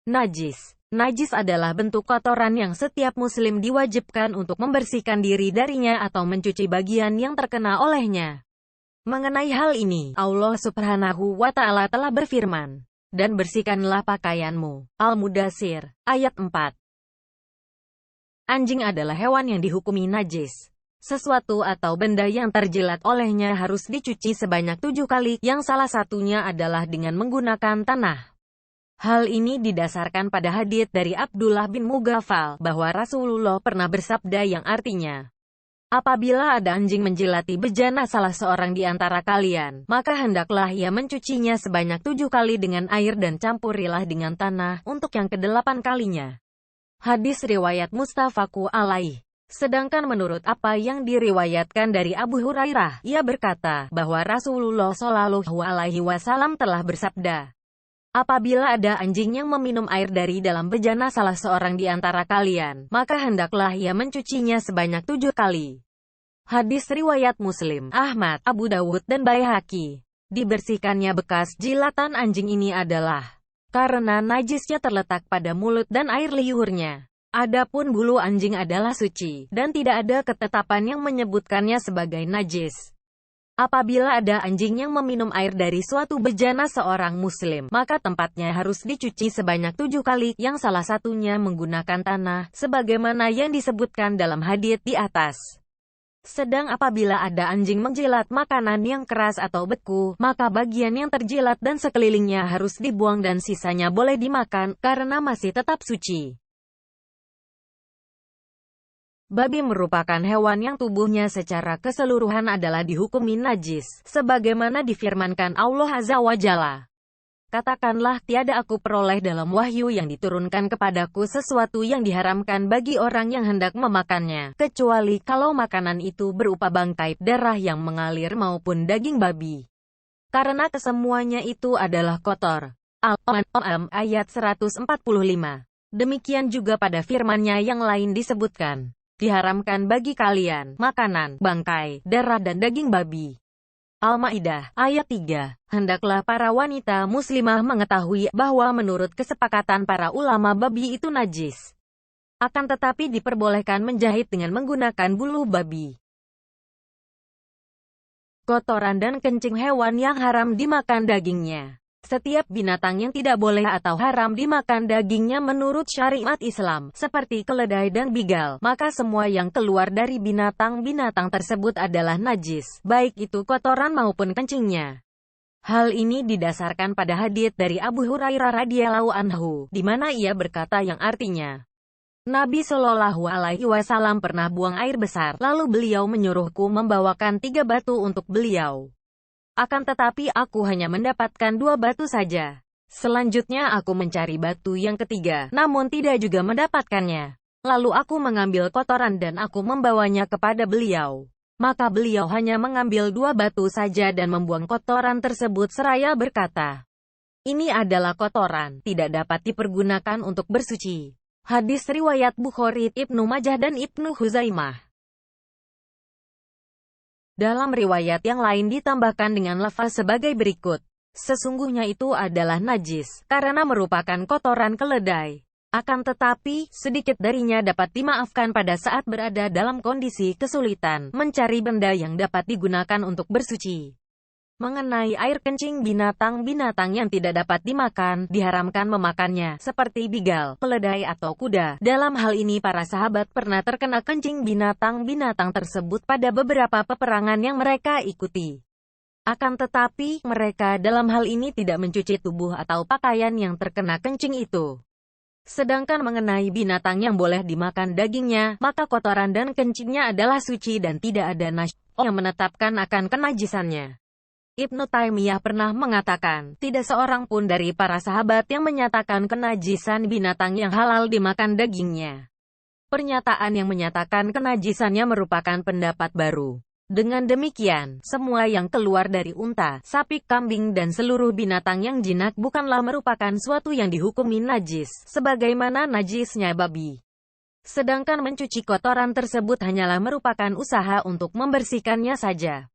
Najis. Najis adalah bentuk kotoran yang setiap muslim diwajibkan untuk membersihkan diri darinya atau mencuci bagian yang terkena olehnya. Mengenai hal ini, Allah Subhanahu wa Ta'ala telah berfirman, "Dan bersihkanlah pakaianmu." Al-Mudatsir, ayat 4. Anjing adalah hewan yang dihukumi najis. Sesuatu atau benda yang terjilat olehnya harus dicuci sebanyak 7 kali, yang salah satunya adalah dengan menggunakan tanah. Hal ini didasarkan pada hadits dari Abdullah bin Mughaffal, bahwa Rasulullah pernah bersabda yang artinya, apabila ada anjing menjilati bejana salah seorang di antara kalian, maka hendaklah ia mencucinya sebanyak 7 kali dengan air dan campurilah dengan tanah, untuk yang ke-8 kalinya. Hadis riwayat muttafaqun alaih. Sedangkan menurut apa yang diriwayatkan dari Abu Hurairah, ia berkata, bahwa Rasulullah Shallallahu Alaihi Wasallam telah bersabda, apabila ada anjing yang meminum air dari dalam bejana salah seorang di antara kalian, maka hendaklah ia mencucinya sebanyak 7 kali. Hadis riwayat Muslim, Ahmad, Abu Dawud, dan Baihaqi. Dibersihkannya bekas jilatan anjing ini adalah karena najisnya terletak pada mulut dan air liurnya. Adapun bulu anjing adalah suci, dan tidak ada ketetapan yang menyebutkannya sebagai najis. Apabila ada anjing yang meminum air dari suatu bejana seorang muslim, maka tempatnya harus dicuci sebanyak 7 kali, yang salah satunya menggunakan tanah, sebagaimana yang disebutkan dalam hadits di atas. Sedang apabila ada anjing menjilat makanan yang keras atau beku, maka bagian yang terjilat dan sekelilingnya harus dibuang dan sisanya boleh dimakan, karena masih tetap suci. Babi merupakan hewan yang tubuhnya secara keseluruhan adalah dihukumi najis, sebagaimana difirmankan Allah Azza wa Jalla. Katakanlah, tiada aku peroleh dalam wahyu yang diturunkan kepadaku sesuatu yang diharamkan bagi orang yang hendak memakannya, kecuali kalau makanan itu berupa bangkai, darah yang mengalir maupun daging babi. Karena kesemuanya itu adalah kotor. Al-An'am ayat 145. Demikian juga pada firman-Nya yang lain disebutkan, diharamkan bagi kalian makanan, bangkai, darah dan daging babi. Al-Maidah, ayat 3. Hendaklah para wanita muslimah mengetahui bahwa menurut kesepakatan para ulama babi itu najis. Akan tetapi diperbolehkan menjahit dengan menggunakan bulu babi. Kotoran dan kencing hewan yang haram dimakan dagingnya. Setiap binatang yang tidak boleh atau haram dimakan dagingnya menurut syariat Islam, seperti keledai dan bigal, maka semua yang keluar dari binatang-binatang tersebut adalah najis, baik itu kotoran maupun kencingnya. Hal ini didasarkan pada hadits dari Abu Hurairah radhiyallahu anhu, di mana ia berkata yang artinya, Nabi Shallallahu Alaihi Wasallam pernah buang air besar, lalu beliau menyuruhku membawakan 3 batu untuk beliau. Akan tetapi aku hanya mendapatkan 2 batu saja. Selanjutnya aku mencari batu yang ketiga, namun tidak juga mendapatkannya. Lalu aku mengambil kotoran dan aku membawanya kepada beliau. Maka beliau hanya mengambil 2 batu saja dan membuang kotoran tersebut seraya berkata, ini adalah kotoran, tidak dapat dipergunakan untuk bersuci. Hadis riwayat Bukhari, Ibnu Majah dan Ibnu Huzaimah. Dalam riwayat yang lain ditambahkan dengan lafaz sebagai berikut. Sesungguhnya itu adalah najis, karena merupakan kotoran keledai. Akan tetapi, sedikit darinya dapat dimaafkan pada saat berada dalam kondisi kesulitan, mencari benda yang dapat digunakan untuk bersuci. Mengenai air kencing binatang-binatang yang tidak dapat dimakan, diharamkan memakannya, seperti bigal, keledai atau kuda. Dalam hal ini para sahabat pernah terkena kencing binatang-binatang tersebut pada beberapa peperangan yang mereka ikuti. Akan tetapi, mereka dalam hal ini tidak mencuci tubuh atau pakaian yang terkena kencing itu. Sedangkan mengenai binatang yang boleh dimakan dagingnya, maka kotoran dan kencingnya adalah suci dan tidak ada nas yang menetapkan akan kenajisannya. Ibnu Taimiyah pernah mengatakan, tidak seorang pun dari para sahabat yang menyatakan kenajisan binatang yang halal dimakan dagingnya. Pernyataan yang menyatakan kenajisannya merupakan pendapat baru. Dengan demikian, semua yang keluar dari unta, sapi, kambing dan seluruh binatang yang jinak bukanlah merupakan suatu yang dihukumi najis, sebagaimana najisnya babi. Sedangkan mencuci kotoran tersebut hanyalah merupakan usaha untuk membersihkannya saja.